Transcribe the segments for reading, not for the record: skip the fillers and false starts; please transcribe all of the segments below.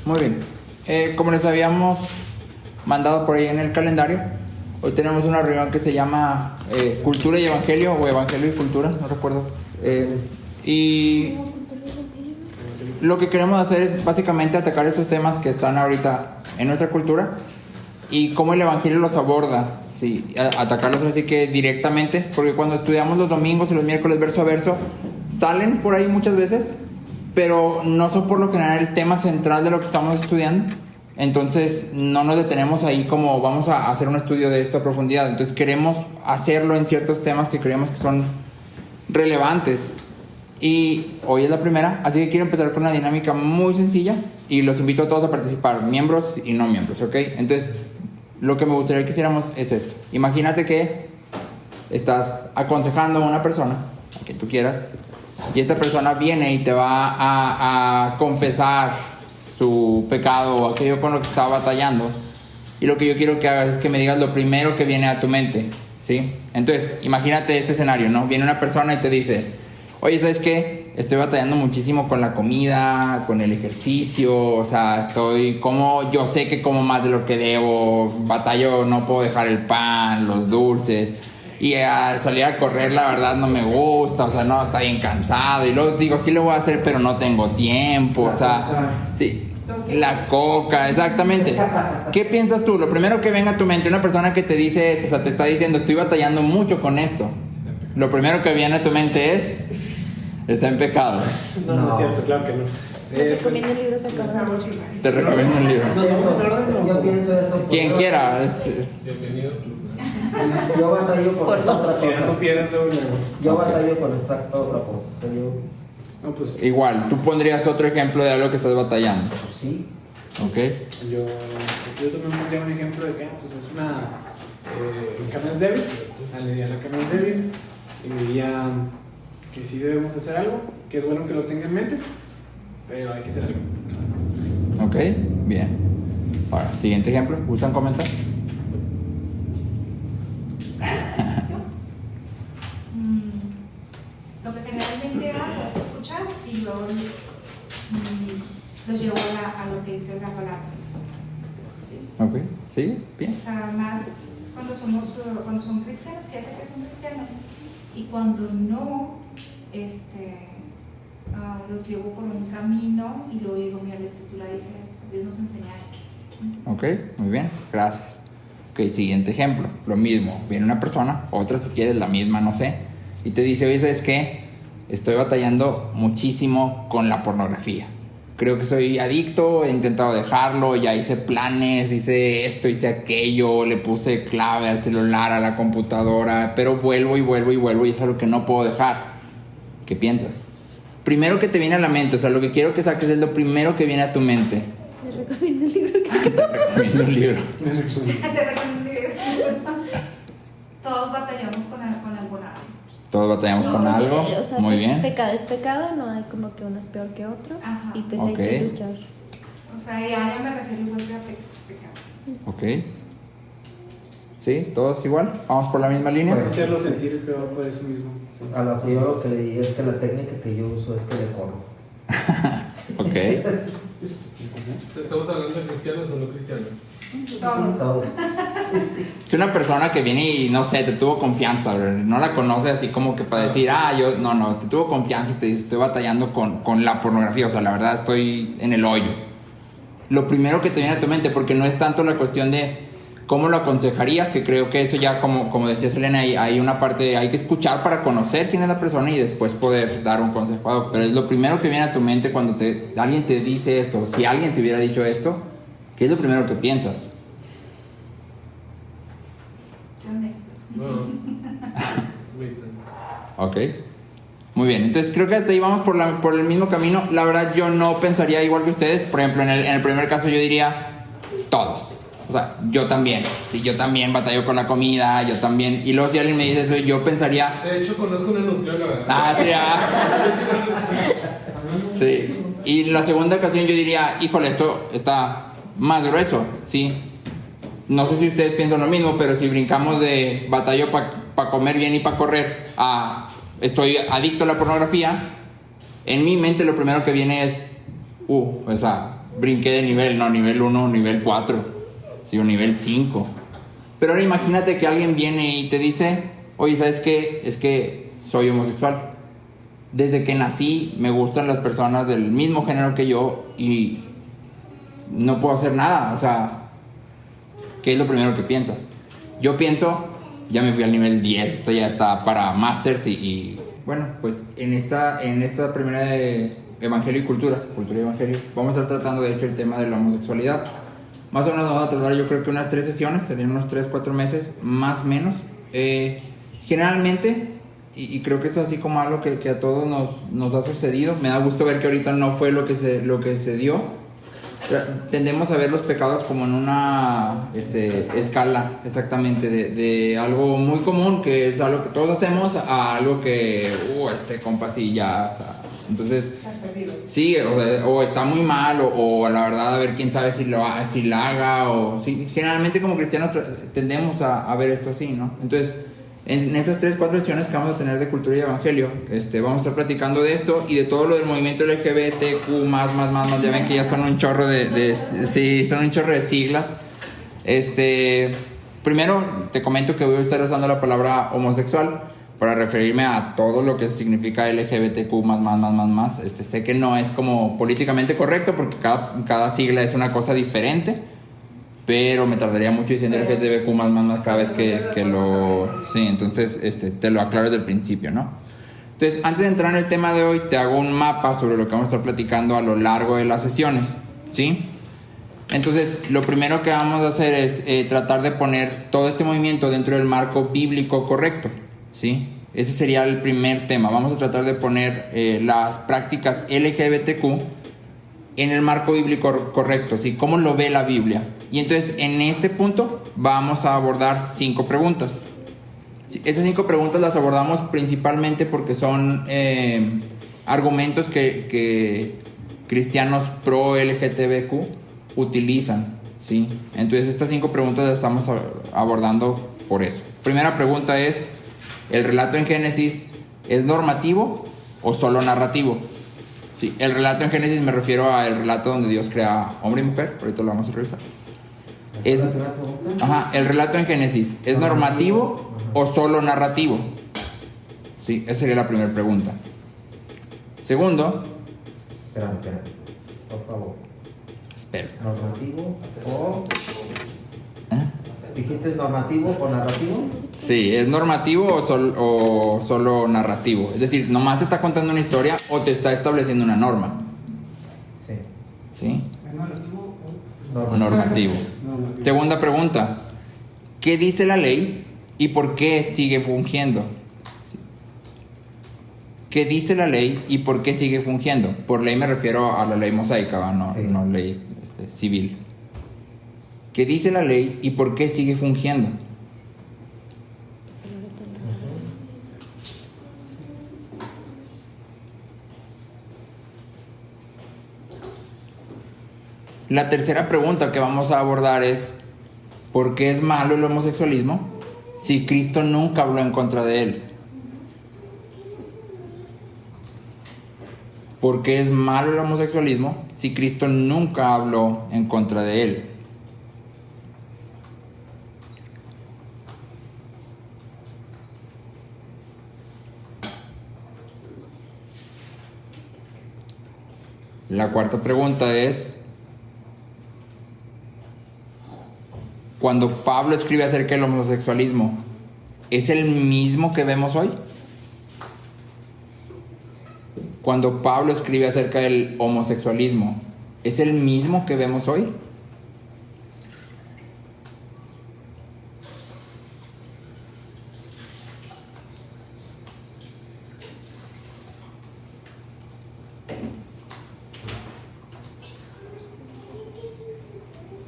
Muy bien. Como les habíamos mandado por ahí en el calendario, hoy tenemos una reunión que se llama Cultura y Evangelio, o Evangelio y Cultura, no recuerdo. Y lo que queremos hacer es básicamente atacar estos temas que están ahorita en nuestra cultura y cómo el Evangelio los aborda. Sí, atacarlos así que directamente, porque cuando estudiamos los domingos y los miércoles verso a verso, salen por ahí muchas veces, pero no son por lo general el tema central de lo que estamos estudiando. Entonces no nos detenemos ahí como vamos a hacer un estudio de esto a profundidad. Entonces queremos hacerlo en ciertos temas que creemos que son relevantes. Y hoy es la primera, así que quiero empezar con una dinámica muy sencilla y los invito a todos a participar, miembros y no miembros, ¿ok? Entonces lo que me gustaría que hiciéramos es esto. Imagínate que estás aconsejando a una persona, a quien tú quieras, y esta persona viene y te va a confesar su pecado o aquello con lo que está batallando. Y lo que yo quiero que hagas es que me digas lo primero que viene a tu mente, ¿sí? Entonces, imagínate este escenario, ¿no? Viene una persona y te dice: oye, ¿sabes qué? Estoy batallando muchísimo con la comida, con el ejercicio, o sea, yo sé que como más de lo que debo, batallo, no puedo dejar el pan, los dulces, y a salir a correr la verdad no me gusta, o sea, no, está bien cansado, y luego digo, sí lo voy a hacer, pero no tengo tiempo, o sea, sí, la coca, exactamente. ¿Qué piensas tú? Lo primero que venga a tu mente, una persona que te dice esto, o sea, te está diciendo, estoy batallando mucho con esto, lo primero que viene a tu mente es: está en pecado. No es cierto, claro que no. Te recomiendo el libro que acabo de leer. Te recomiendo un libro. Yo pienso eso. Quien quiera. Bienvenido. Yo batallo con Por dos. otra Si no cosa. pierdes de una. Yo batallo con otra cosa. O sea, yo, No, pues Igual, tú pondrías otro ejemplo de algo que estás batallando. sí. ¿Ok? yo también pondría un ejemplo de que pues es una carne es débil. La carne es débil. Y diría que sí debemos hacer algo, que es bueno que lo tenga en mente, pero hay que hacer algo. ¿Ok? Bien. Ahora, siguiente ejemplo. ¿Gustan comentar? Lo que generalmente hago es escuchar y luego los llevo a lo que dice la palabra. ¿Sí? ¿Ok? ¿Sí? Bien. O sea, más cuando son cristianos, que ya sé que son cristianos, y cuando no, los llevo por un camino y luego digo, mira, la escritura dice esto, Dios nos enseña esto. ¿Ok? Muy bien. Gracias. Ok, siguiente ejemplo. Lo mismo. Viene una persona, otra si quieres, la misma, no sé, y te dice: oye, ¿sabes qué? Estoy batallando muchísimo con la pornografía. Creo que soy adicto, he intentado dejarlo, ya hice planes, hice esto, hice aquello, le puse clave al celular, a la computadora, pero vuelvo y es algo que no puedo dejar. ¿Qué piensas? Primero que te viene a la mente, o sea, lo que quiero que saques es lo primero que viene a tu mente. Te recomiendo el libro que Te recomiendo un libro. Te recomiendo un libro. Todos batallamos con alguna. Todos batallamos con algo. O sea, Muy bien. Pecado es pecado, no hay como que uno es peor que otro. Ajá. Y pues Ok. hay que luchar. O sea, y a ella me refiero igual que a pecado. Ok. ¿Sí? ¿Todos igual? ¿Vamos por la misma línea? Pues, Hacerlo sentir peor por eso mismo. Sí. A lo que yo lo que le digo es que la técnica que yo uso es que le corro. Ok. ¿Estamos hablando de cristianos o no cristianos? Todo. Es una persona que viene y, no sé, te tuvo confianza, bro. No la conoce así como que para decir, no, te tuvo confianza y te dice, estoy batallando con la pornografía, o sea, la verdad estoy en el hoyo. Lo primero que te viene a tu mente, porque no es tanto la cuestión de cómo lo aconsejarías, que creo que eso ya, como decía Selena, hay una parte, hay que escuchar para conocer quién es la persona y después poder dar un consejo, pero es lo primero que viene a tu mente cuando alguien te dice esto. Si alguien te hubiera dicho esto, ¿qué es lo primero que piensas? Sé honesto. No. Ok. Muy bien, entonces creo que hasta ahí vamos por el mismo camino. La verdad yo no pensaría igual que ustedes. Por ejemplo, en el primer caso yo diría todos. O sea, yo también. Sí, yo también batallo con la comida, yo también. Y luego si alguien me dice eso, yo pensaría... De hecho, conozco una nutrióloga. Sí. Y la segunda ocasión yo diría, híjole, esto está más grueso, ¿sí? No sé si ustedes piensan lo mismo, pero si brincamos de batallo para comer bien y para correr a estoy adicto a la pornografía, en mi mente lo primero que viene es, o sea, brinqué de nivel, no, nivel 1, nivel 4, sí, o nivel 5. Pero ahora imagínate que alguien viene y te dice, oye, ¿sabes qué? Es que soy homosexual. Desde que nací me gustan las personas del mismo género que yo y no puedo hacer nada. O sea, ¿qué es lo primero que piensas? Yo pienso, ya me fui al nivel 10, esto ya está para Masters y bueno, pues en esta primera de Evangelio y Cultura y Evangelio, vamos a estar tratando de hecho el tema de la homosexualidad. Más o menos vamos a tratar, yo creo que unas 3 sesiones, serían unos 3-4 meses, más o menos. Generalmente, y creo que esto es así como algo que a todos nos ha sucedido, me da gusto ver que ahorita no fue lo que se dio. Tendemos a ver los pecados como en una escala exactamente de algo muy común, que es algo que todos hacemos, a algo que, compa, sí, ya, o sea, entonces, sí, o está muy mal, o la verdad, a ver quién sabe si la haga, o sí, generalmente como cristianos tendemos a ver esto así, ¿no? Entonces, en estas 3-4 sesiones que vamos a tener de Cultura y Evangelio, vamos a estar platicando de esto y de todo lo del movimiento LGBTQ+, ya ven que ya son un chorro son un chorro de siglas. Primero, te comento que voy a estar usando la palabra homosexual para referirme a todo lo que significa LGBTQ++. Sé que no es como políticamente correcto porque cada sigla es una cosa diferente, pero me tardaría mucho diciendo LGBTQ++ cada vez que lo... Sí, entonces te lo aclaro desde el principio, ¿no? Entonces, antes de entrar en el tema de hoy, te hago un mapa sobre lo que vamos a estar platicando a lo largo de las sesiones, ¿sí? Entonces, lo primero que vamos a hacer es tratar de poner todo este movimiento dentro del marco bíblico correcto, ¿sí? Ese sería el primer tema. Vamos a tratar de poner las prácticas LGBTQ en el marco bíblico correcto, ¿sí? ¿Cómo lo ve la Biblia? Y entonces, en este punto, vamos a abordar 5 preguntas. ¿Sí? Estas 5 preguntas las abordamos principalmente porque son argumentos que cristianos pro LGTBQ utilizan, ¿sí? Entonces, estas 5 preguntas las estamos abordando por eso. Primera pregunta es, ¿el relato en Génesis es normativo o solo narrativo? Sí, el relato en Génesis me refiero al relato donde Dios crea hombre y mujer, ahorita lo vamos a revisar. El relato en Génesis, ¿es normativo o solo narrativo? Sí, esa sería la primera pregunta. Segundo. Espérame, por favor. Espera. ¿Normativo o...? ¿Dijiste normativo o narrativo? Sí, ¿es normativo o solo narrativo? Es decir, ¿nomás te está contando una historia o te está estableciendo una norma? Sí. ¿Sí? ¿Es narrativo o normativo? Segunda pregunta. ¿Qué dice la ley y por qué sigue fungiendo? ¿Qué dice la ley y por qué sigue fungiendo? Por ley me refiero a la ley mosaica, no ley civil. ¿Qué dice la ley y por qué sigue fungiendo? La tercera pregunta que vamos a abordar es, ¿por qué es malo el homosexualismo si Cristo nunca habló en contra de él? ¿Por qué es malo el homosexualismo si Cristo nunca habló en contra de él? La cuarta pregunta es, cuando Pablo escribe acerca del homosexualismo, ¿es el mismo que vemos hoy? Cuando Pablo escribe acerca del homosexualismo, ¿es el mismo que vemos hoy?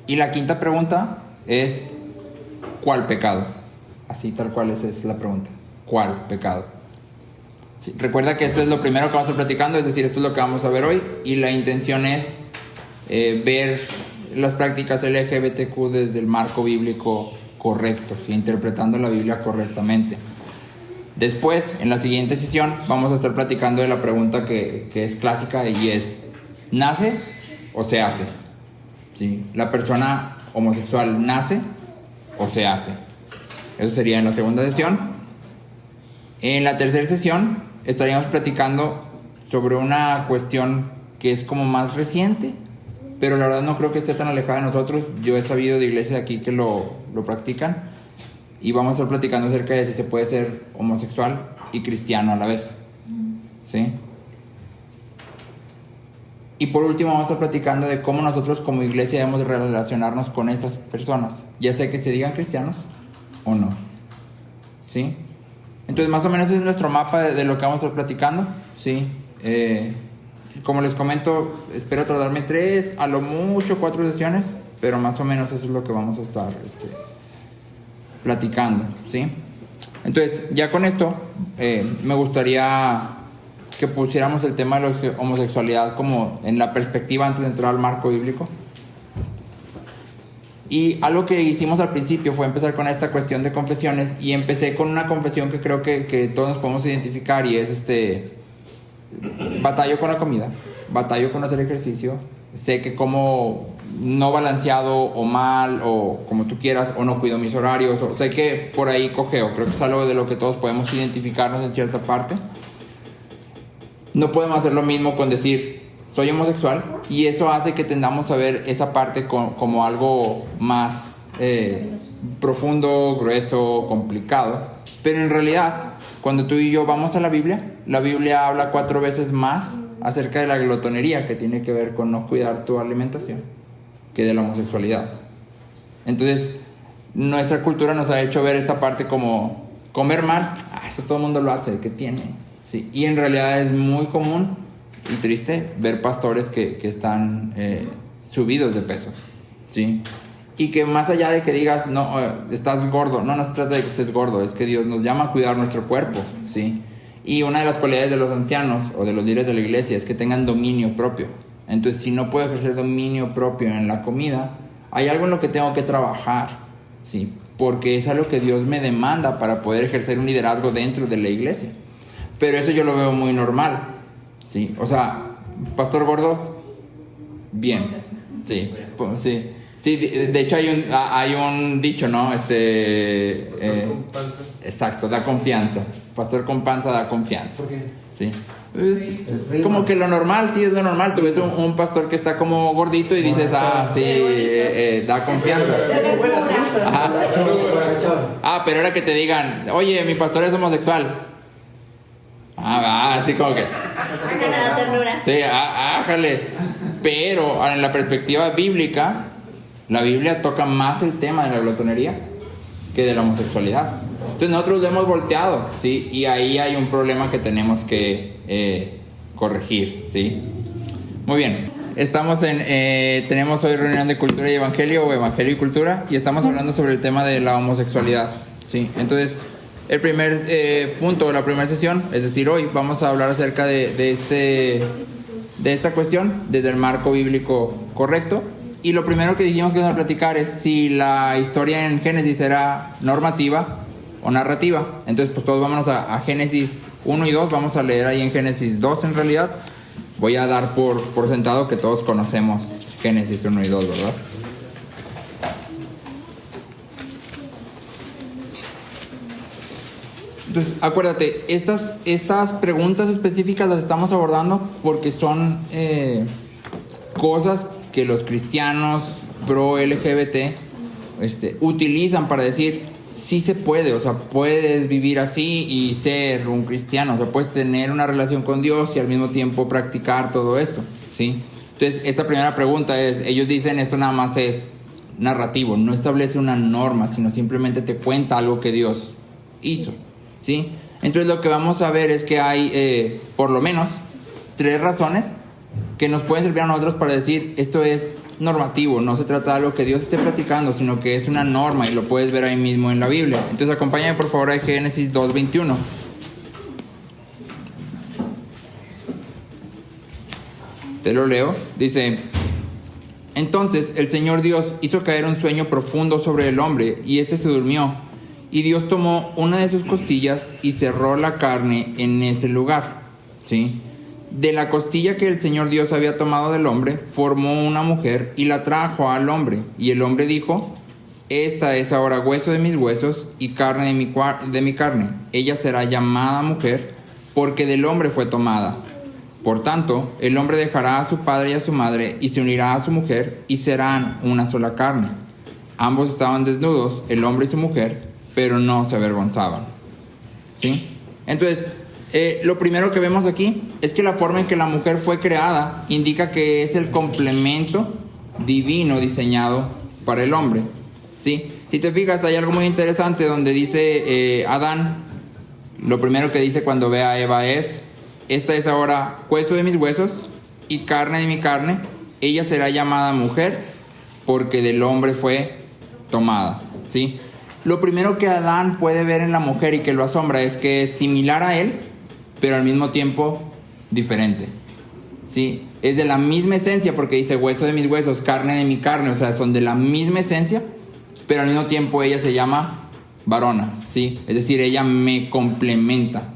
Y la quinta pregunta es, ¿cuál pecado? Así tal cual es la pregunta. ¿Cuál pecado? Sí, recuerda que esto es lo primero que vamos a estar platicando, es decir, esto es lo que vamos a ver hoy, y la intención es ver las prácticas LGBTQ desde el marco bíblico correcto, ¿sí? Interpretando la Biblia correctamente. Después, en la siguiente sesión, vamos a estar platicando de la pregunta que es clásica y es, ¿nace o se hace. ¿Sí? La persona homosexual nace o se hace. Eso sería en la segunda sesión. En la tercera sesión estaríamos platicando sobre una cuestión que es como más reciente, pero la verdad no creo que esté tan alejada de nosotros. Yo he sabido de iglesias aquí que lo practican, y vamos a estar platicando acerca de si se puede ser homosexual y cristiano a la vez. ¿Sí? Y por último vamos a estar platicando de cómo nosotros como iglesia debemos de relacionarnos con estas personas, ya sea que se digan cristianos o no. ¿Sí? Entonces más o menos ese es nuestro mapa de lo que vamos a estar platicando. ¿Sí? Como les comento, espero tardarme 3, a lo mucho 4 sesiones, pero más o menos eso es lo que vamos a estar platicando. ¿Sí? Entonces ya con esto me gustaría que pusiéramos el tema de la homosexualidad como en la perspectiva antes de entrar al marco bíblico. Y algo que hicimos al principio fue empezar con esta cuestión de confesiones, y empecé con una confesión que creo que todos nos podemos identificar, y es batallo con la comida, batallo con hacer ejercicio, sé que como no balanceado o mal o como tú quieras, o no cuido mis horarios, o sé que por ahí cojeo. Creo que es algo de lo que todos podemos identificarnos en cierta parte. No podemos hacer lo mismo con decir soy homosexual, y eso hace que tendamos a ver esa parte como algo más profundo, grueso, complicado. Pero en realidad, cuando tú y yo vamos a la Biblia habla 4 veces más acerca de la glotonería, que tiene que ver con no cuidar tu alimentación, que de la homosexualidad. Entonces, nuestra cultura nos ha hecho ver esta parte como comer mal, eso todo el mundo lo hace, ¿qué tiene? Sí, y en realidad es muy común y triste ver pastores que están subidos de peso, ¿sí? Y que más allá de que digas, no, estás gordo, no se trata de que estés gordo, es que Dios nos llama a cuidar nuestro cuerpo, ¿sí? Y una de las cualidades de los ancianos o de los líderes de la iglesia es que tengan dominio propio. Entonces, si no puedo ejercer dominio propio en la comida, hay algo en lo que tengo que trabajar, ¿sí? Porque es algo que Dios me demanda para poder ejercer un liderazgo dentro de la iglesia. Pero eso yo lo veo muy normal, ¿sí? O sea, pastor gordo, bien, sí, sí. Sí, de hecho hay un dicho, ¿no? Con panza. Exacto, da confianza. Pastor con panza da confianza. ¿Por qué? Sí. Es como que lo normal, sí es lo normal. Tú ves un pastor que está como gordito y dices, sí, da confianza. Ajá. Pero ahora que te digan, oye, mi pastor es homosexual. Así como que. Esa me da ternura. Sí, ájale. Pero en la perspectiva bíblica, la Biblia toca más el tema de la glotonería que de la homosexualidad. Entonces nosotros lo hemos volteado, ¿sí? Y ahí hay un problema que tenemos que corregir, ¿sí? Muy bien. Tenemos hoy reunión de cultura y evangelio, o evangelio y cultura, y estamos hablando sobre el tema de la homosexualidad, ¿sí? Entonces, el primer punto de la primera sesión, es decir, hoy vamos a hablar acerca de esta cuestión desde el marco bíblico correcto. Y lo primero que dijimos que vamos a platicar es si la historia en Génesis era normativa o narrativa. Entonces, pues todos vámonos a Génesis 1 y 2. Vamos a leer ahí en Génesis 2 en realidad. Voy a dar por sentado que todos conocemos Génesis 1 y 2, ¿verdad? Entonces, acuérdate, estas preguntas específicas las estamos abordando porque son cosas que los cristianos pro LGBT utilizan para decir sí se puede, o sea, puedes vivir así y ser un cristiano, o sea, puedes tener una relación con Dios y al mismo tiempo practicar todo esto, ¿sí? Entonces, esta primera pregunta es, ellos dicen esto nada más es narrativo, no establece una norma, sino simplemente te cuenta algo que Dios hizo, ¿sí? Entonces, lo que vamos a ver es que hay por lo menos 3 razones que nos pueden servir a nosotros para decir esto es normativo, no se trata de algo que Dios esté platicando, sino que es una norma y lo puedes ver ahí mismo en la Biblia. Entonces acompáñame por favor a Génesis 2:21. Te lo leo, dice: entonces el Señor Dios hizo caer un sueño profundo sobre el hombre, y éste se durmió, y Dios tomó una de sus costillas y cerró la carne en ese lugar, ¿sí? de la costilla que el Señor Dios había tomado del hombre, formó una mujer y la trajo al hombre. Y el hombre dijo: esta es ahora hueso de mis huesos y carne de mi carne. Ella será llamada mujer, porque del hombre fue tomada. Por tanto, el hombre dejará a su padre y a su madre, y se unirá a su mujer, y serán una sola carne. Ambos estaban desnudos, el hombre y su mujer, pero no se avergonzaban. ¿Sí? Entonces, lo primero que vemos aquí es que la forma en que la mujer fue creada indica que es el complemento divino diseñado para el hombre. ¿Sí? Si te fijas, hay algo muy interesante donde dice Adán, lo primero que dice cuando ve a Eva es: esta es ahora hueso de mis huesos y carne de mi carne. Ella será llamada mujer, porque del hombre fue tomada. ¿Sí? Lo primero que Adán puede ver en la mujer y que lo asombra es que es similar a él, pero al mismo tiempo diferente. ¿Sí? Es de la misma esencia, porque dice hueso de mis huesos, carne de mi carne. O sea, son de la misma esencia, pero al mismo tiempo ella se llama varona. ¿Sí? Es decir, ella me complementa.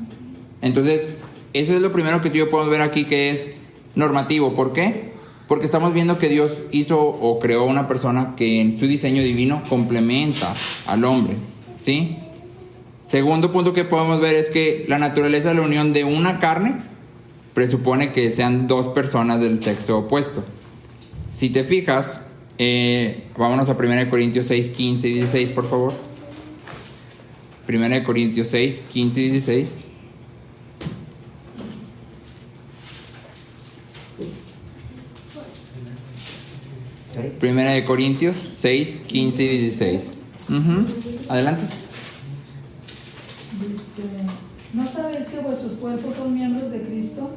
Entonces, eso es lo primero que tú y yo podemos ver aquí, que es normativo. ¿Por qué? Porque estamos viendo que Dios hizo o creó una persona que en su diseño divino complementa al hombre. ¿Sí? Segundo punto que podemos ver es que la naturaleza de la unión de una carne presupone que sean dos personas del sexo opuesto. Si te fijas, vámonos a 1 Corintios 6, 15 y 16, por favor. 1 Corintios 6, 15 y 16. Primera de Corintios 6, 15 y 16. Adelante. Dice: ¿no sabéis que vuestros cuerpos son miembros de Cristo?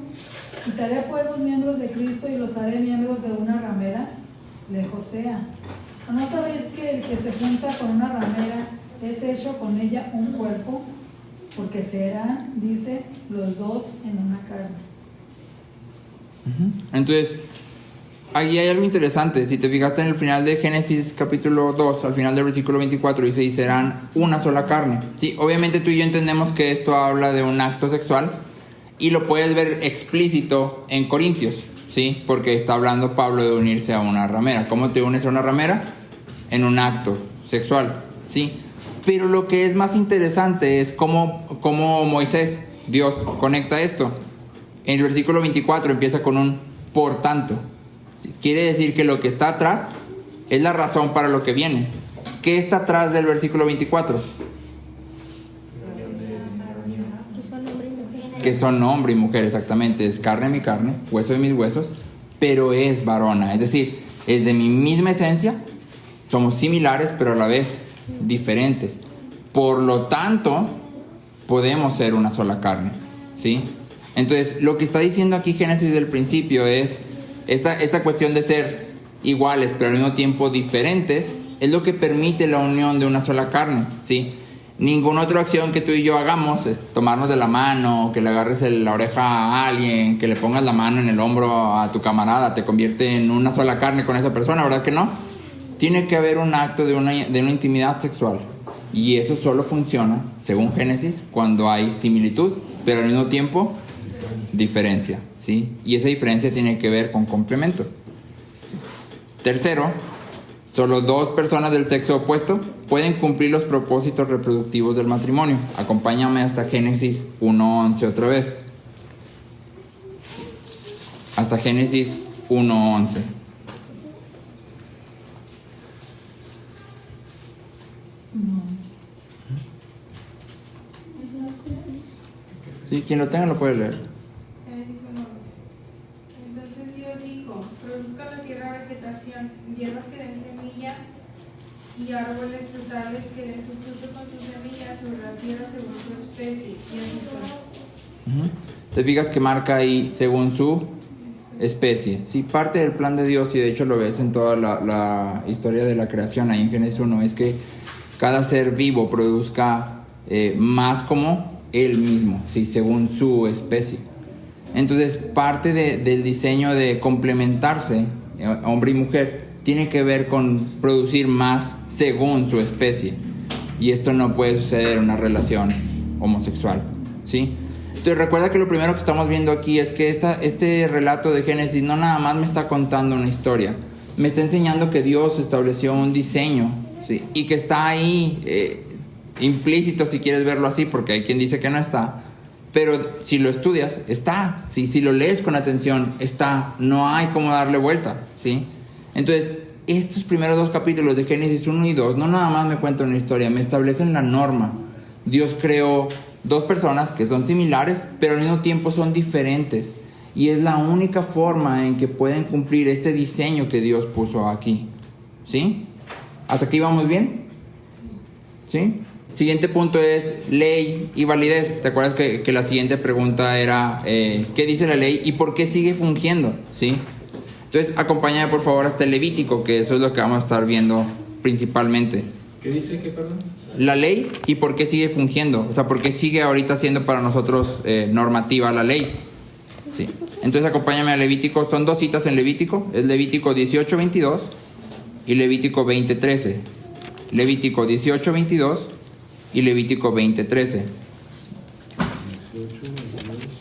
Quitaré pues los miembros de Cristo y los haré miembros de una ramera. Lejos sea. ¿O no sabéis que el que se junta con una ramera es hecho con ella un cuerpo? Porque serán, dice, los dos en una carne. Entonces, ahí hay algo interesante. Si te fijaste en el final de Génesis capítulo 2, al final del versículo 24, dice: y serán una sola carne. Sí, obviamente tú y yo entendemos que esto habla de un acto sexual, y lo puedes ver explícito en Corintios, ¿sí? Porque está hablando Pablo de unirse a una ramera. ¿Cómo te unes a una ramera? En un acto sexual, ¿sí? Pero lo que es más interesante es cómo Moisés, Dios, conecta esto. En el versículo 24 empieza con un por tanto. Quiere decir que lo que está atrás es la razón para lo que viene. ¿Qué está atrás del versículo 24? Que son hombre y mujer, exactamente. Es carne de mi carne, hueso de mis huesos, pero es varona. Es decir, es de mi misma esencia, somos similares, pero a la vez diferentes. Por lo tanto, podemos ser una sola carne, ¿sí? Entonces, lo que está diciendo aquí Génesis del principio es esta cuestión de ser iguales, pero al mismo tiempo diferentes, es lo que permite la unión de una sola carne, ¿sí? Ninguna otra acción que tú y yo hagamos, es tomarnos de la mano, que le agarres la oreja a alguien, que le pongas la mano en el hombro a tu camarada, te convierte en una sola carne con esa persona, ¿verdad que no? Tiene que haber un acto de una intimidad sexual. Y eso solo funciona, según Génesis, cuando hay similitud, pero al mismo tiempo diferencia, ¿sí? Y esa diferencia tiene que ver con complemento, ¿sí? Tercero, solo dos personas del sexo opuesto pueden cumplir los propósitos reproductivos del matrimonio. Acompáñame hasta Génesis 1:11 otra vez. Hasta Génesis 1:11. Sí, quien lo tenga lo puede leer. Entonces Dios dijo: produzca la tierra vegetación, hierbas que den semilla y árboles frutales que den su fruto con sus semillas sobre la tierra según su especie. Y así fue. Te fijas que marca ahí según su especie. Sí, parte del plan de Dios, y de hecho lo ves en toda la historia de la creación, ahí en Génesis 1, es que cada ser vivo produzca más como él mismo, ¿sí? Según su especie. Entonces, parte del diseño de complementarse, hombre y mujer, tiene que ver con producir más según su especie. Y esto no puede suceder en una relación homosexual, ¿sí? Entonces recuerda que lo primero que estamos viendo aquí es que este relato de Génesis no nada más me está contando una historia, me está enseñando que Dios estableció un diseño, ¿sí? Y que está ahí implícito, si quieres verlo así, porque hay quien dice que no está, pero si lo estudias, está, ¿sí? Si lo lees con atención, está, no hay cómo darle vuelta, ¿sí? Entonces, estos primeros 2 capítulos de Génesis 1 y 2 no nada más me cuentan una historia, me establecen la norma. Dios creó 2 personas que son similares, pero al mismo tiempo son diferentes, y es la única forma en que pueden cumplir este diseño que Dios puso aquí, ¿sí? ¿Hasta aquí vamos bien? ¿Sí? Siguiente punto es ley y validez. ¿Te acuerdas que la siguiente pregunta era qué dice la ley y por qué sigue fungiendo? ¿Sí? Entonces acompáñame por favor hasta el Levítico, que eso es lo que vamos a estar viendo principalmente. ¿Qué dice? ¿Qué, perdón? La ley y por qué sigue fungiendo. O sea, por qué sigue ahorita siendo para nosotros normativa la ley. ¿Sí? Entonces acompáñame a Levítico. Son 2 citas en Levítico. Es Levítico 18:22 y Levítico 20:13. Levítico 18:22 y Levítico 20:13.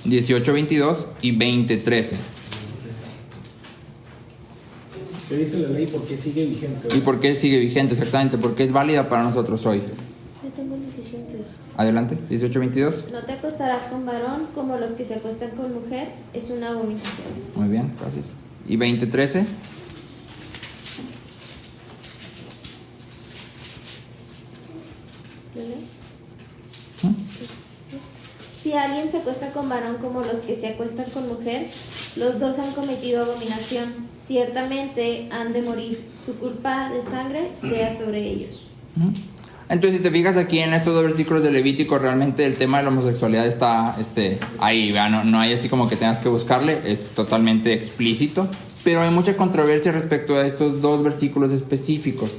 18:22 y 20:13. ¿Qué dice la ley? ¿Por qué sigue vigente? ¿Y por qué sigue vigente? Exactamente, porque es válida para nosotros hoy. Yo tengo 17. Adelante, 18:22. No te acostarás con varón como los que se acuestan con mujer, es una abominación. Muy bien, gracias. ¿Y 20:13? Si alguien se acuesta con varón como los que se acuestan con mujer, los 2 han cometido abominación. Ciertamente han de morir. Su culpa de sangre sea sobre ellos. Entonces, si te fijas aquí en estos 2 versículos de Levítico, realmente el tema de la homosexualidad está ahí, ¿verdad? No hay así como que tengas que buscarle, es totalmente explícito, pero hay mucha controversia respecto a estos 2 versículos específicos.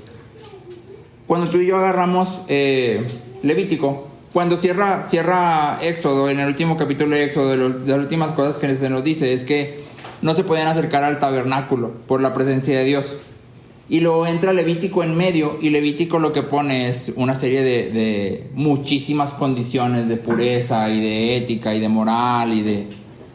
Cuando tú y yo agarramos Levítico, cuando cierra Éxodo, en el último capítulo de Éxodo, de las últimas cosas que se nos dice es que no se podían acercar al tabernáculo por la presencia de Dios. Y luego entra Levítico en medio, y Levítico lo que pone es una serie de muchísimas condiciones de pureza y de ética y de moral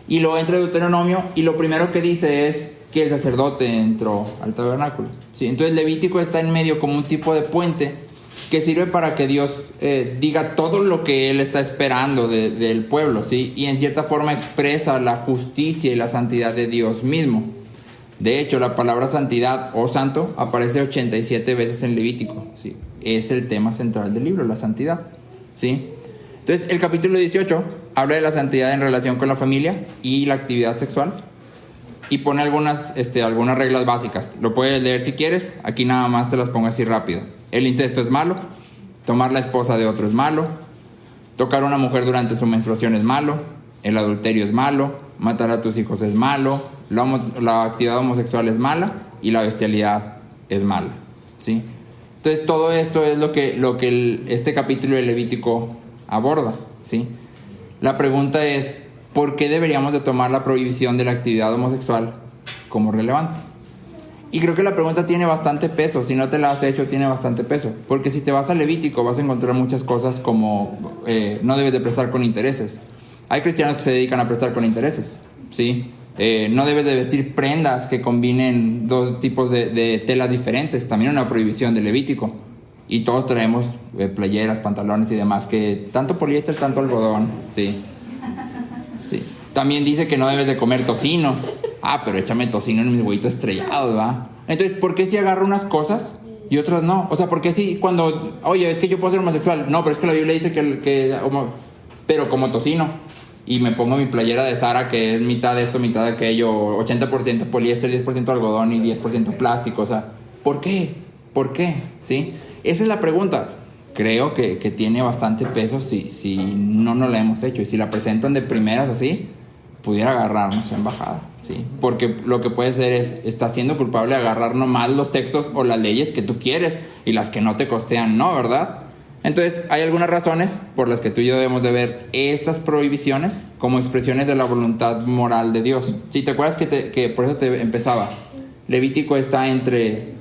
y luego entra Deuteronomio, y lo primero que dice es que el sacerdote entró al tabernáculo, ¿sí? Entonces Levítico está en medio como un tipo de puente que sirve para que Dios diga todo lo que Él está esperando del pueblo, ¿sí? Y en cierta forma expresa la justicia y la santidad de Dios mismo. De hecho, la palabra santidad o santo aparece 87 veces en Levítico, ¿sí? Es el tema central del libro, la santidad, ¿sí? Entonces, el capítulo 18 habla de la santidad en relación con la familia y la actividad sexual, y pone algunas reglas básicas. Lo puedes leer si quieres, aquí nada más te las pongo así rápido. El incesto es malo, tomar la esposa de otro es malo, tocar a una mujer durante su menstruación es malo, el adulterio es malo, matar a tus hijos es malo, la actividad homosexual es mala y la bestialidad es mala, ¿sí? Entonces todo esto es lo que este capítulo de Levítico aborda, ¿sí? La pregunta es, ¿por qué deberíamos de tomar la prohibición de la actividad homosexual como relevante? Y creo que la pregunta tiene bastante peso. Si no te la has hecho, tiene bastante peso. Porque si te vas a Levítico, vas a encontrar muchas cosas como no debes de prestar con intereses. Hay cristianos que se dedican a prestar con intereses, ¿sí? No debes de vestir prendas que combinen 2 tipos de telas diferentes. También una prohibición de Levítico. Y todos traemos playeras, pantalones y demás, que tanto poliéster, tanto algodón, ¿sí? Sí. También dice que no debes de comer tocino. Ah, pero échame tocino en mis huevitos estrellados, ¿va? Entonces, ¿por qué si agarro unas cosas y otras no? O sea, ¿por qué si cuando, oye, es que yo puedo ser homosexual? No, pero es que la Biblia dice pero como tocino. Y me pongo mi playera de Zara, que es mitad de esto, mitad de aquello, 80% poliéster, 10% algodón y 10% plástico. O sea, ¿por qué? ¿Por qué? ¿Sí? Esa es la pregunta. Creo que tiene bastante peso si no nos la hemos hecho. Y si la presentan de primeras así, pudiera agarrarnos en bajada, ¿sí? Porque lo que puede ser es, estás siendo culpable de agarrar nomás los textos o las leyes que tú quieres y las que no te costean, ¿no? ¿Verdad? Entonces, hay algunas razones por las que tú y yo debemos de ver estas prohibiciones como expresiones de la voluntad moral de Dios. Si te acuerdas que por eso te empezaba, Levítico está entre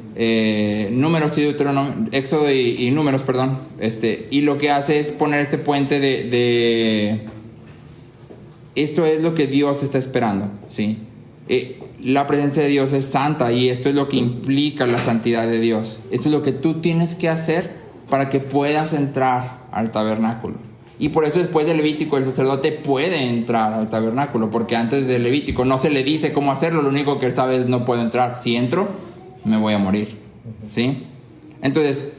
Números y Deuteronomio, Éxodo y Números, perdón, y lo que hace es poner este puente esto es lo que Dios está esperando, ¿sí? La presencia de Dios es santa y esto es lo que implica la santidad de Dios. Esto es lo que tú tienes que hacer para que puedas entrar al tabernáculo. Y por eso después de Levítico el sacerdote puede entrar al tabernáculo, porque antes de Levítico no se le dice cómo hacerlo, lo único que él sabe es no puedo entrar. Si entro, me voy a morir, ¿sí? Entonces,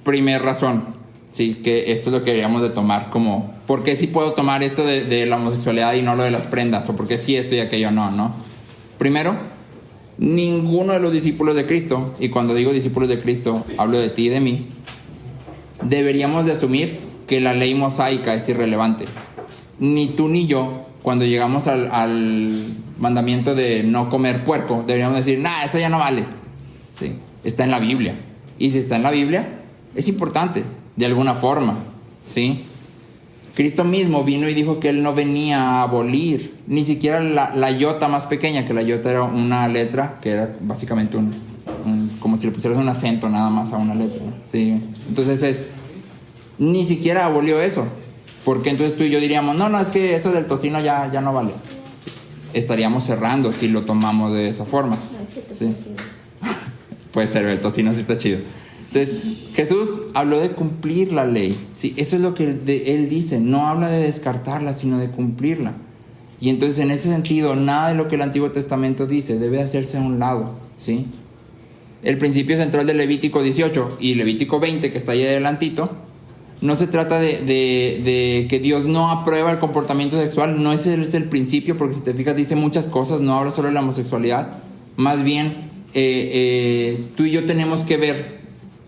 primer razón, sí, que esto es lo que deberíamos de tomar como, ¿por qué sí puedo tomar esto de la homosexualidad y no lo de las prendas? ¿O por qué sí esto y aquello no? Primero, ninguno de los discípulos de Cristo, y cuando digo discípulos de Cristo, hablo de ti y de mí, deberíamos de asumir que la ley mosaica es irrelevante. Ni tú ni yo, cuando llegamos al mandamiento de no comer puerco, deberíamos decir, eso ya no vale. ¿Sí? Está en la Biblia. Y si está en la Biblia, es importante, de alguna forma, ¿sí? Cristo mismo vino y dijo que Él no venía a abolir ni siquiera la iota más pequeña, que la iota era una letra, que era básicamente como si le pusieras un acento nada más a una letra, ¿no? ¿Sí? Entonces ni siquiera abolió eso, porque entonces tú y yo diríamos, no, es que eso del tocino ya no vale. Estaríamos cerrando si lo tomamos de esa forma. No, es que ¿Sí? Puede ser, el tocino sí está chido. Entonces, Jesús habló de cumplir la ley, ¿sí? Eso es lo que Él dice, no habla de descartarla, sino de cumplirla. Y entonces, en ese sentido, nada de lo que el Antiguo Testamento dice debe hacerse a un lado, ¿sí? El principio central de Levítico 18 y Levítico 20, que está ahí adelantito, no se trata de que Dios no aprueba el comportamiento sexual, no ese es el principio, porque si te fijas dice muchas cosas, no habla solo de la homosexualidad, más bien tú y yo tenemos que ver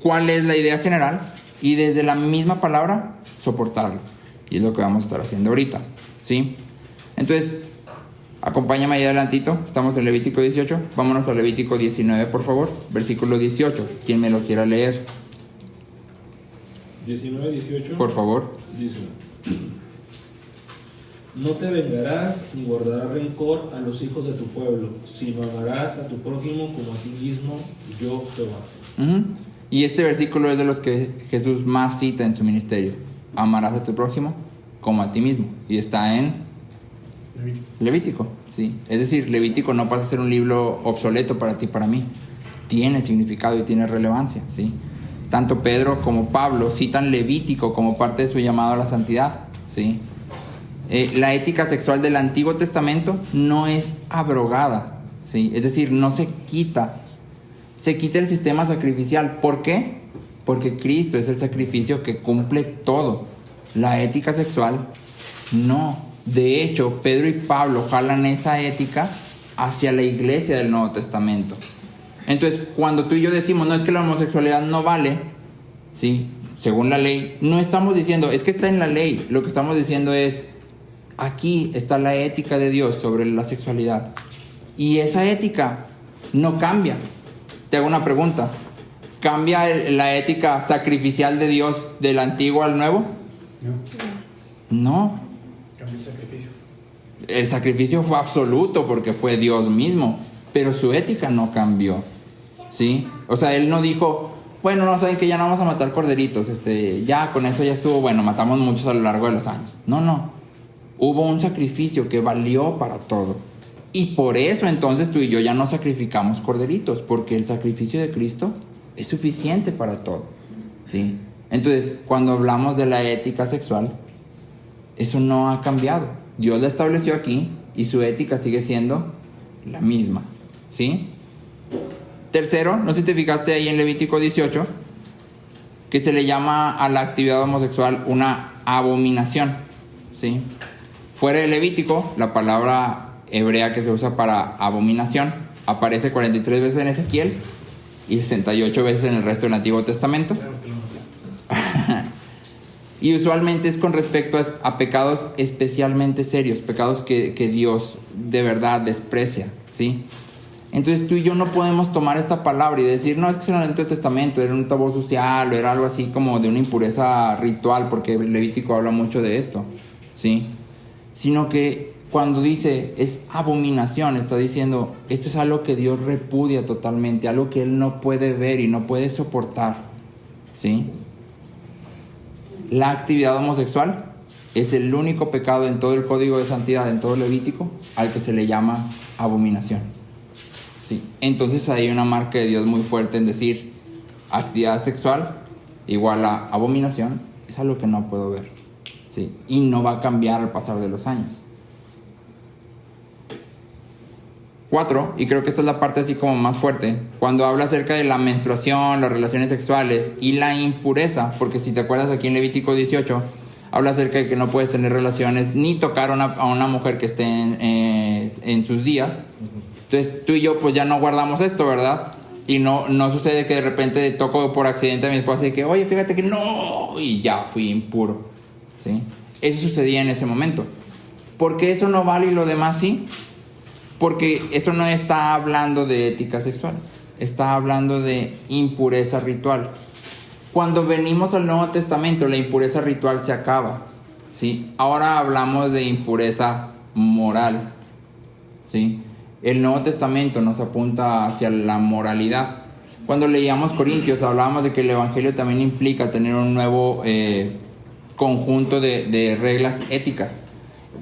cuál es la idea general y desde la misma palabra soportarlo. Y es lo que vamos a estar haciendo ahorita, ¿sí? Entonces, acompáñame ahí adelantito. Estamos en Levítico 18. Vámonos a Levítico 19, por favor. Versículo 18. Quien me lo quiera leer. 19, 18. Por favor. Dice: No te vengarás ni guardarás rencor a los hijos de tu pueblo, sino amarás a tu prójimo como a ti mismo, yo Jehová. Y este versículo es de los que Jesús más cita en su ministerio. Amarás a tu prójimo como a ti mismo. Y está en Levítico, ¿sí? Es decir, Levítico no pasa a ser un libro obsoleto para ti y para mí. Tiene significado y tiene relevancia, ¿sí? Tanto Pedro como Pablo citan Levítico como parte de su llamado a la santidad, ¿sí? La ética sexual del Antiguo Testamento no es abrogada, ¿sí? Es decir, no se quita. Se quita el sistema sacrificial. ¿Por qué? Porque Cristo es el sacrificio que cumple todo. La ética sexual, no. De hecho, Pedro y Pablo jalan esa ética hacia la iglesia del Nuevo Testamento. Entonces, cuando tú y yo decimos, no, es que la homosexualidad no vale, ¿sí? Según la ley, no estamos diciendo, es que está en la ley. Lo que estamos diciendo es, aquí está la ética de Dios sobre la sexualidad. Y esa ética no cambia. Te hago una pregunta. ¿Cambia la ética sacrificial de Dios del antiguo al nuevo? No. Cambió el sacrificio. El sacrificio fue absoluto porque fue Dios mismo, pero su ética no cambió, ¿sí? O sea, Él no dijo, bueno, no, saben que ya no vamos a matar corderitos, ya con eso ya estuvo, bueno, matamos muchos a lo largo de los años. No. Hubo un sacrificio que valió para todo. Y por eso entonces tú y yo ya no sacrificamos corderitos, porque el sacrificio de Cristo es suficiente para todo, ¿sí? Entonces, cuando hablamos de la ética sexual, eso no ha cambiado. Dios la estableció aquí y su ética sigue siendo la misma, ¿sí? Tercero, no sé si te fijaste ahí en Levítico 18, que se le llama a la actividad homosexual una abominación, ¿sí? Fuera de Levítico, la palabra hebrea que se usa para abominación aparece 43 veces en Ezequiel y 68 veces en el resto del Antiguo Testamento. Y usualmente es con respecto a pecados especialmente serios, pecados que Dios de verdad desprecia, ¿sí? Entonces tú y yo no podemos tomar esta palabra y decir, no, es que en el Antiguo Testamento era un tabú social o era algo así como de una impureza ritual, porque el Levítico habla mucho de esto, ¿sí? Sino que cuando dice es abominación, está diciendo, esto es algo que Dios repudia totalmente, algo que Él no puede ver y no puede soportar, ¿sí? La actividad homosexual es el único pecado en todo el código de santidad, en todo Levítico, al que se le llama abominación. ¿Sí? Entonces hay una marca de Dios muy fuerte en decir, actividad sexual igual a abominación, es algo que no puedo ver. ¿Sí? Y no va a cambiar al pasar de los años. 4, y creo que esta es la parte así como más fuerte, cuando habla acerca de la menstruación, las relaciones sexuales y la impureza, porque si te acuerdas aquí en Levítico 18, habla acerca de que no puedes tener relaciones ni tocar a una mujer que esté en sus días. Entonces tú y yo pues ya no guardamos esto, ¿verdad? Y no sucede que de repente toco por accidente a mi esposa y que, oye, fíjate que no, y ya fui impuro, ¿sí? Eso sucedía en ese momento. ¿Por qué eso no vale y lo demás sí? Porque eso no está hablando de ética sexual, está hablando de impureza ritual. Cuando venimos al Nuevo Testamento, la impureza ritual se acaba, ¿sí? Ahora hablamos de impureza moral, ¿sí? El Nuevo Testamento nos apunta hacia la moralidad. Cuando leíamos Corintios, hablábamos de que el Evangelio también implica tener un nuevo conjunto de reglas éticas.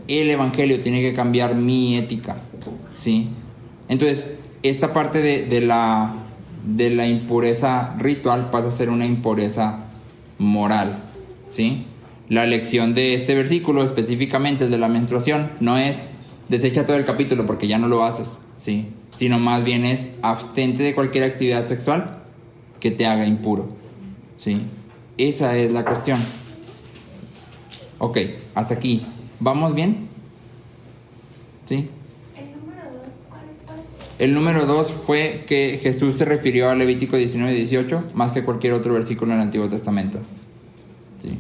El Evangelio tiene que cambiar mi ética, ¿sí? Entonces, esta parte de la impureza ritual pasa a ser una impureza moral, ¿sí? La lección de este versículo, específicamente el de la menstruación, no es desecha todo el capítulo porque ya no lo haces, ¿sí? Sino más bien es abstente de cualquier actividad sexual que te haga impuro, ¿sí? Esa es la cuestión. Ok, hasta aquí. ¿Vamos bien? ¿Sí? El número 2 fue que Jesús se refirió a Levítico 19-18 más que cualquier otro versículo en el Antiguo Testamento. ¿Sí?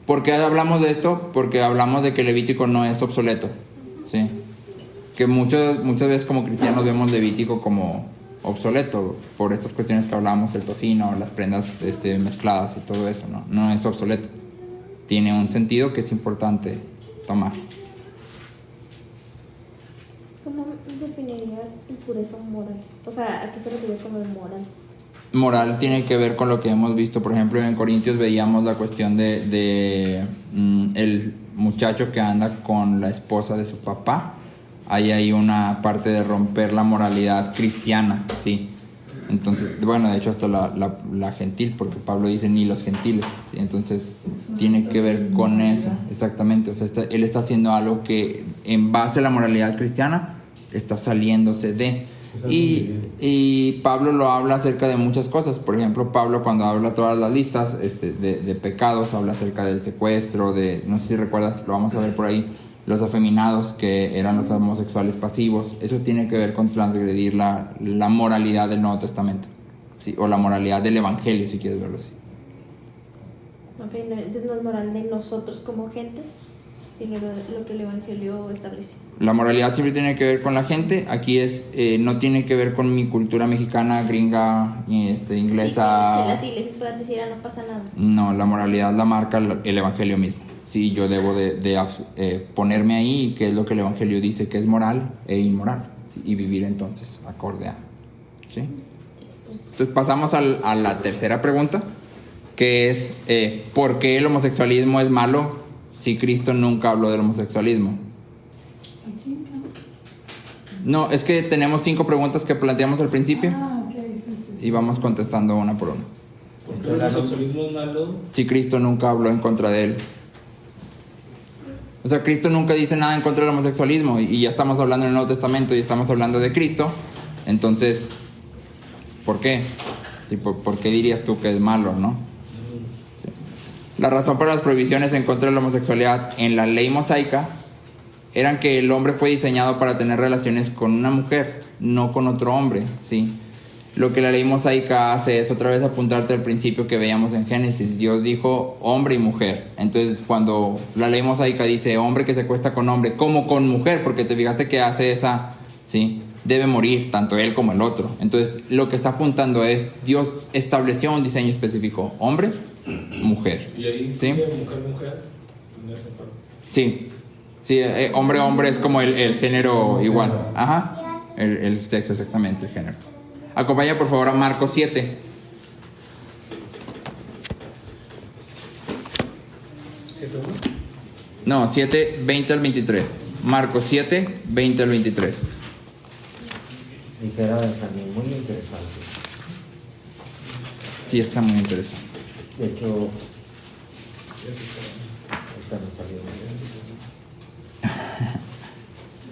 ¿Por qué hablamos de esto? Porque hablamos de que Levítico no es obsoleto. ¿Sí? Que muchas veces como cristianos vemos Levítico como obsoleto por estas cuestiones que hablamos, el tocino, las prendas mezcladas y todo eso. No es obsoleto. Tiene un sentido que es importante tomar. ¿Cómo definirías impureza moral? O sea, ¿a qué se refiere como moral? Moral tiene que ver con lo que hemos visto, por ejemplo, en Corintios veíamos la cuestión de el muchacho que anda con la esposa de su papá. Ahí hay una parte de romper la moralidad cristiana, ¿sí? Entonces, bueno, de hecho hasta la gentil, porque Pablo dice ni los gentiles, ¿sí? Entonces tiene que ver con eso, exactamente. O sea, él está haciendo algo que en base a la moralidad cristiana está saliéndose de. Y Pablo lo habla acerca de muchas cosas. Por ejemplo, Pablo cuando habla todas las listas de pecados, habla acerca del secuestro, no sé si recuerdas, lo vamos a ver por ahí, los afeminados, que eran los homosexuales pasivos. Eso tiene que ver con transgredir la moralidad del Nuevo Testamento, ¿sí? O la moralidad del Evangelio, si quieres verlo así. Ok, entonces no es moral de nosotros como gente, sino lo que el Evangelio establece. La moralidad siempre tiene que ver con la gente. Aquí no tiene que ver con mi cultura mexicana, gringa, inglesa. Sí, que las iglesias puedan decir, no pasa nada. No, la moralidad la marca el Evangelio mismo. Sí, yo debo de ponerme ahí, qué es lo que el Evangelio dice que es moral e inmoral, ¿sí? Y vivir entonces acorde a, ¿sí? Entonces pasamos a la tercera pregunta, que es ¿por qué el homosexualismo es malo si Cristo nunca habló del homosexualismo? No, es que tenemos 5 preguntas que planteamos al principio. Y vamos contestando una por una. ¿Por qué el homosexualismo es malo? Si Cristo nunca habló en contra de él. O sea, Cristo nunca dice nada en contra del homosexualismo y ya estamos hablando en el Nuevo Testamento y estamos hablando de Cristo. Entonces, ¿por qué? Sí, ¿por qué dirías tú que es malo, no? Sí. La razón para las prohibiciones en contra de la homosexualidad en la ley mosaica eran que el hombre fue diseñado para tener relaciones con una mujer, no con otro hombre, ¿sí? Lo que la ley mosaica hace es otra vez apuntarte al principio que veíamos en Génesis. Dios dijo hombre y mujer. Entonces cuando la ley mosaica dice hombre que se acuesta con hombre como con mujer, porque te fijaste que hace esa, ¿sí? Debe morir tanto él como el otro. Entonces lo que está apuntando es Dios estableció un diseño específico, hombre, mujer. ¿Y ahí ¿sí? mujer? Sí, sí, hombre es como el género igual. Ajá, el sexo exactamente, el género. Acompaña por favor a Marcos 7. No, 7, 20 al 23. Marcos 7, 20 al 23. Dijera Benjamín, muy interesante. Sí, está muy interesante. De hecho, ahorita me salió.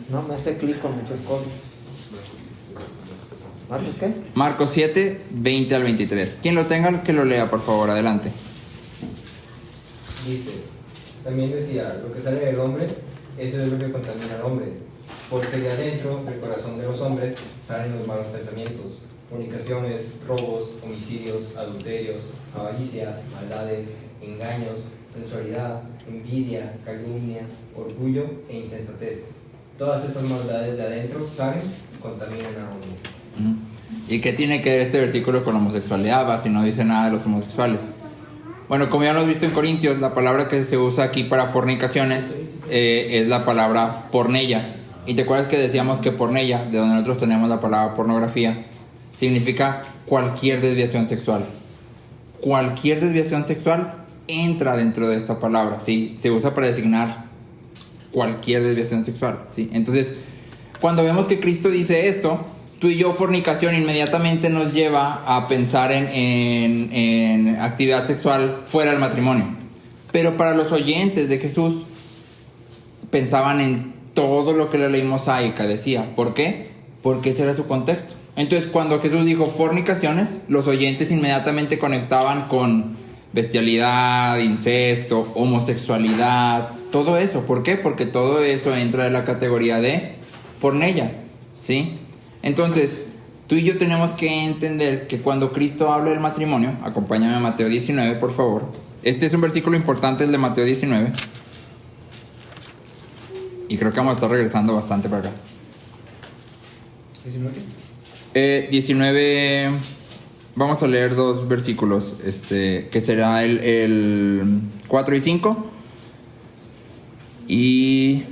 No, me hace clic con muchas cosas. ¿Marcos qué? Marcos 7, 20 al 23. Quien lo tenga, que lo lea, por favor. Adelante. Dice, también decía, lo que sale del hombre, eso es lo que contamina al hombre, porque de adentro del corazón de los hombres salen los malos pensamientos, fornicaciones, robos, homicidios, adulterios, avaricias, maldades, engaños, sensualidad, envidia, calumnia, orgullo e insensatez. Todas estas maldades de adentro salen y contaminan a uno. ¿Y qué tiene que ver este versículo con la homosexualidad? Va, si no dice nada de los homosexuales. Bueno, como ya lo hemos visto en Corintios, la palabra que se usa aquí para fornicaciones es la palabra porneia. Y te acuerdas que decíamos que porneia, de donde nosotros tenemos la palabra pornografía, significa cualquier desviación sexual. Cualquier desviación sexual entra dentro de esta palabra, ¿sí? Se usa para designar cualquier desviación sexual, ¿sí? Entonces, cuando vemos que Cristo dice esto, tú y yo, fornicación, inmediatamente nos lleva a pensar en actividad sexual fuera del matrimonio. Pero para los oyentes de Jesús, pensaban en todo lo que la ley mosaica decía. ¿Por qué? Porque ese era su contexto. Entonces, cuando Jesús dijo fornicaciones, los oyentes inmediatamente conectaban con bestialidad, incesto, homosexualidad, todo eso. ¿Por qué? Porque todo eso entra en la categoría de porneia, ¿sí? Entonces, tú y yo tenemos que entender que cuando Cristo habla del matrimonio, acompáñame a Mateo 19, por favor. Este es un versículo importante, el de Mateo 19. Y creo que vamos a estar regresando bastante para acá. 19, vamos a leer dos versículos, que será el 4 y 5 y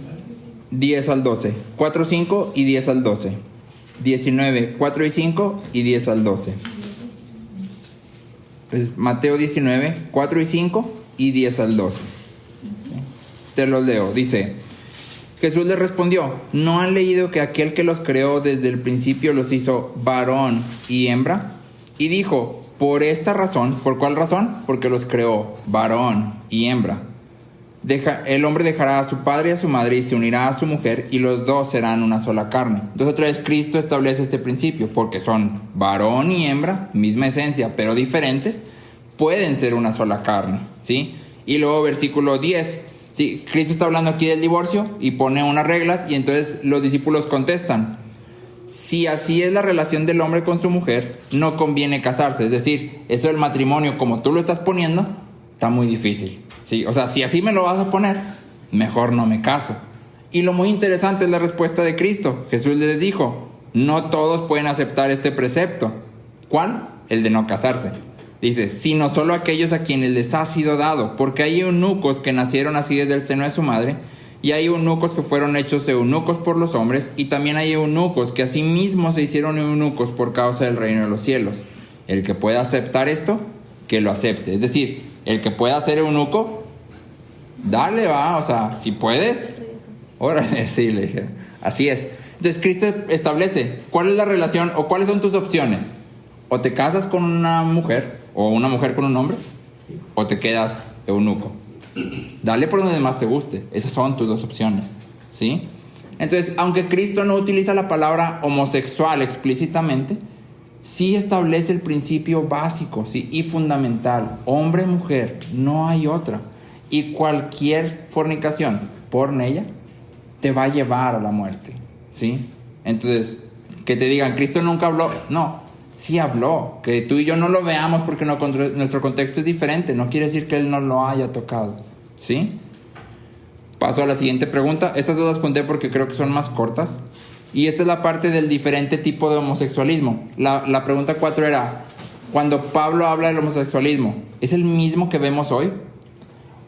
10 al 12. 4, 5 y 10 al 12. 19, 4 y 5 y 10 al 12. Es Mateo 19, 4 y 5 y 10 al 12. Te los leo. Dice: Jesús les respondió: ¿no han leído que aquel que los creó desde el principio los hizo varón y hembra? Y dijo: por esta razón. ¿Por cuál razón? Porque los creó varón y hembra. El hombre dejará a su padre y a su madre y se unirá a su mujer, y los dos serán una sola carne. Entonces otra vez Cristo establece este principio, porque son varón y hembra, misma esencia, pero diferentes, pueden ser una sola carne, ¿sí? Y luego versículo 10, ¿sí? Cristo está hablando aquí del divorcio y pone unas reglas, y entonces los discípulos contestan: si así es la relación del hombre con su mujer, no conviene casarse. Es decir, eso del matrimonio, como tú lo estás poniendo, está muy difícil. Sí, o sea, si así me lo vas a poner, mejor no me caso. Y lo muy interesante es la respuesta de Cristo. Jesús les dijo: no todos pueden aceptar este precepto. ¿Cuál? El de no casarse. Dice: sino solo aquellos a quienes les ha sido dado, porque hay eunucos que nacieron así desde el seno de su madre, y hay eunucos que fueron hechos eunucos por los hombres, y también hay eunucos que asimismo se hicieron eunucos por causa del reino de los cielos. El que pueda aceptar esto, que lo acepte. Es decir, el que pueda ser eunuco, dale, va, o sea, si puedes, órale, sí, le dije. Así es. Entonces Cristo establece cuál es la relación o cuáles son tus opciones. O te casas con una mujer, o una mujer con un hombre, o te quedas eunuco. Dale por donde más te guste. Esas son tus dos opciones, ¿sí? Entonces, aunque Cristo no utiliza la palabra homosexual explícitamente, sí establece el principio básico, ¿sí? Y fundamental: hombre, mujer, no hay otra. Y cualquier fornicación porneia te va a llevar a la muerte, ¿sí? Entonces, que te digan, Cristo nunca habló. No, sí habló. Que tú y yo no lo veamos porque nuestro contexto es diferente, no quiere decir que Él no lo haya tocado, ¿sí? Paso a la siguiente pregunta. Estas dos las conté porque creo que son más cortas. Y esta es la parte del diferente tipo de homosexualismo. La pregunta 4 era: cuando Pablo habla del homosexualismo, ¿es el mismo que vemos hoy?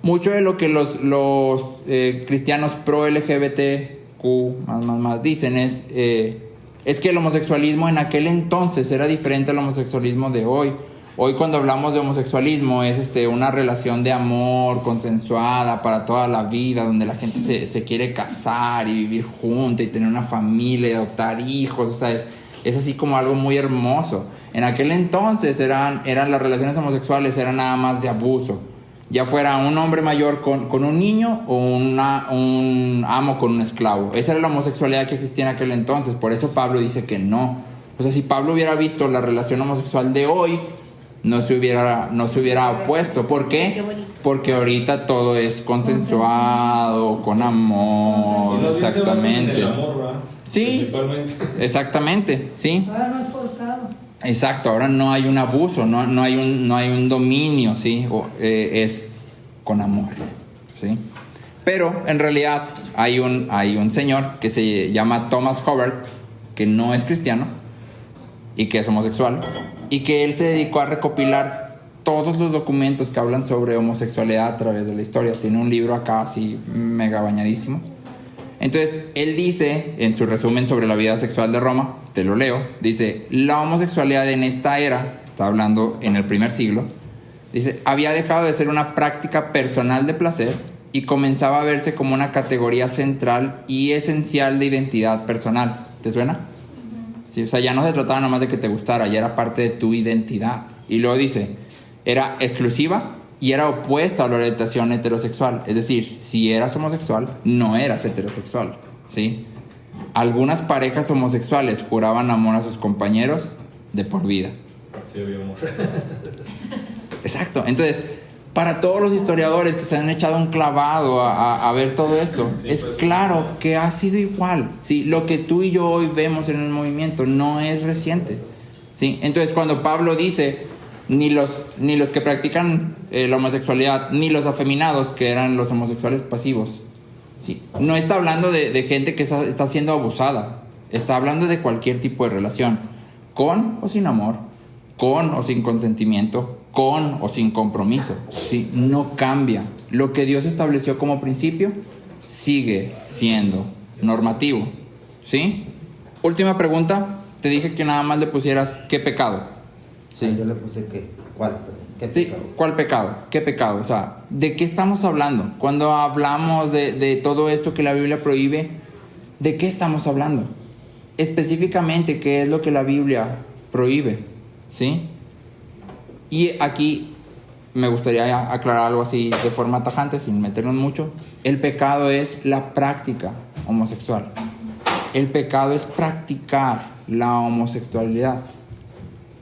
Mucho de lo que los cristianos pro LGBTQ más dicen es que el homosexualismo en aquel entonces era diferente al homosexualismo de hoy, Hoy cuando hablamos de homosexualismo es una relación de amor consensuada para toda la vida, donde la gente se quiere casar y vivir junta y tener una familia y adoptar hijos, o sea, es así como algo muy hermoso. En aquel entonces eran las relaciones homosexuales, eran nada más de abuso. Ya fuera un hombre mayor con un niño o un amo con un esclavo. Esa era la homosexualidad que existía en aquel entonces. Por eso Pablo dice que no. O sea, si Pablo hubiera visto la relación homosexual de hoy, no se hubiera opuesto. ¿Por qué? Porque ahorita todo es consensuado, con amor, exactamente. El amor, ¿verdad? Sí, Principalmente. exactamente, sí. Ahora no es forzado. Exacto, ahora no hay un abuso, no hay un dominio, ¿sí? Es con amor, ¿sí? Pero en realidad hay un señor que se llama Thomas Hubbard, que no es cristiano y que es homosexual, y que él se dedicó a recopilar todos los documentos que hablan sobre homosexualidad a través de la historia. Tiene un libro acá así mega bañadísimo. Entonces, él dice, en su resumen sobre la vida sexual de Roma, te lo leo, dice: la homosexualidad en esta era, está hablando en el primer siglo, dice, había dejado de ser una práctica personal de placer y comenzaba a verse como una categoría central y esencial de identidad personal. ¿Te suena? Sí, o sea, ya no se trataba nada más de que te gustara, ya era parte de tu identidad. Y luego dice, era exclusiva y era opuesta a la orientación heterosexual. Es decir, si eras homosexual, no eras heterosexual, ¿sí? Algunas parejas homosexuales juraban amor a sus compañeros de por vida. Sí, había amor. Exacto. Entonces, para todos los historiadores que se han echado un clavado a ver todo esto, sí, es pues claro que ha sido igual, ¿sí? Lo que tú y yo hoy vemos en el movimiento no es reciente, ¿sí? Entonces, cuando Pablo dice, ni los que practican la homosexualidad, ni los afeminados, que eran los homosexuales pasivos, ¿sí? No está hablando de gente que está siendo abusada, está hablando de cualquier tipo de relación, con o sin amor, con o sin consentimiento, con o sin compromiso, ¿sí? No cambia. Lo que Dios estableció como principio sigue siendo normativo, ¿sí? Última pregunta. Te dije que nada más le pusieras ¿qué pecado? Sí. Yo le puse ¿qué? ¿Cuál? ¿Qué sí, pecado? ¿Cuál pecado? ¿Qué pecado? O sea, ¿de qué estamos hablando? Cuando hablamos de todo esto que la Biblia prohíbe, ¿de qué estamos hablando? Específicamente, ¿qué es lo que la Biblia prohíbe? ¿Sí? Y aquí me gustaría aclarar algo así de forma tajante, sin meternos mucho. El pecado es la práctica homosexual. El pecado es practicar la homosexualidad.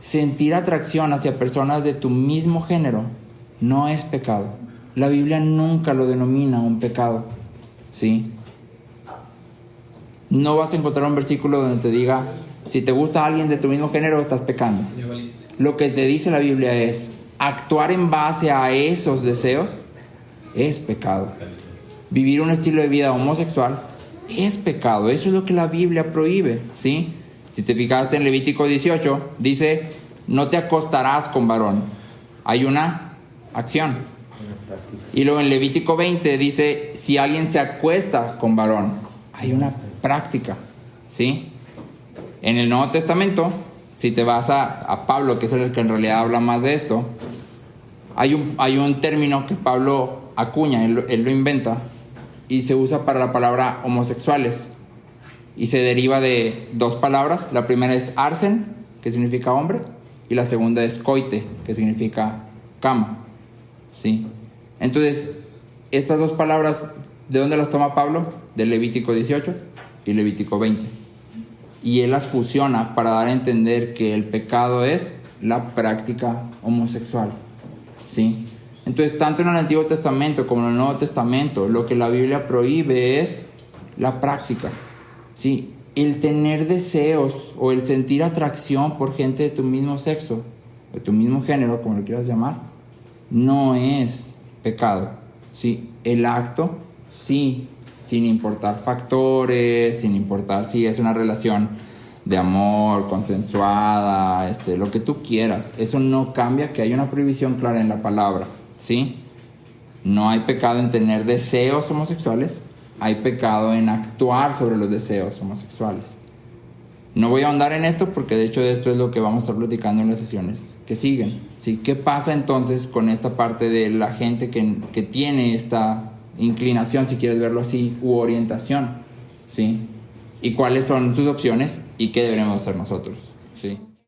Sentir atracción hacia personas de tu mismo género no es pecado. La Biblia nunca lo denomina un pecado, ¿sí? No vas a encontrar un versículo donde te diga, si te gusta alguien de tu mismo género, estás pecando. Lo que te dice la Biblia es, actuar en base a esos deseos es pecado. Vivir un estilo de vida homosexual es pecado. Eso es lo que la Biblia prohíbe, ¿sí? Si te fijaste en Levítico 18, dice, no te acostarás con varón. Hay una acción. Y luego en Levítico 20 dice, si alguien se acuesta con varón, hay una práctica, ¿sí? En el Nuevo Testamento, si te vas a Pablo, que es el que en realidad habla más de esto, hay un término que Pablo acuña, él lo inventa, y se usa para la palabra homosexuales. Y se deriva de dos palabras. La primera es arsen, que significa hombre, y la segunda es coite, que significa cama, ¿sí? Entonces, estas dos palabras, ¿de dónde las toma Pablo? De Levítico 18 y Levítico 20. Y él las fusiona para dar a entender que el pecado es la práctica homosexual, ¿sí? Entonces, tanto en el Antiguo Testamento como en el Nuevo Testamento, lo que la Biblia prohíbe es la práctica, ¿sí? El tener deseos o el sentir atracción por gente de tu mismo sexo, de tu mismo género, como lo quieras llamar, no es pecado, ¿sí? El acto, sí, sin importar factores, sin importar si es una relación de amor, consensuada, lo que tú quieras. Eso no cambia que hay una prohibición clara en la palabra, ¿sí? No hay pecado en tener deseos homosexuales, hay pecado en actuar sobre los deseos homosexuales. No voy a ahondar en esto porque de hecho de esto es lo que vamos a estar platicando en las sesiones que siguen, ¿sí? ¿Qué pasa entonces con esta parte de la gente que tiene esta inclinación, si quieres verlo así, u orientación, ¿sí? ¿Y cuáles son sus opciones y qué deberemos hacer nosotros?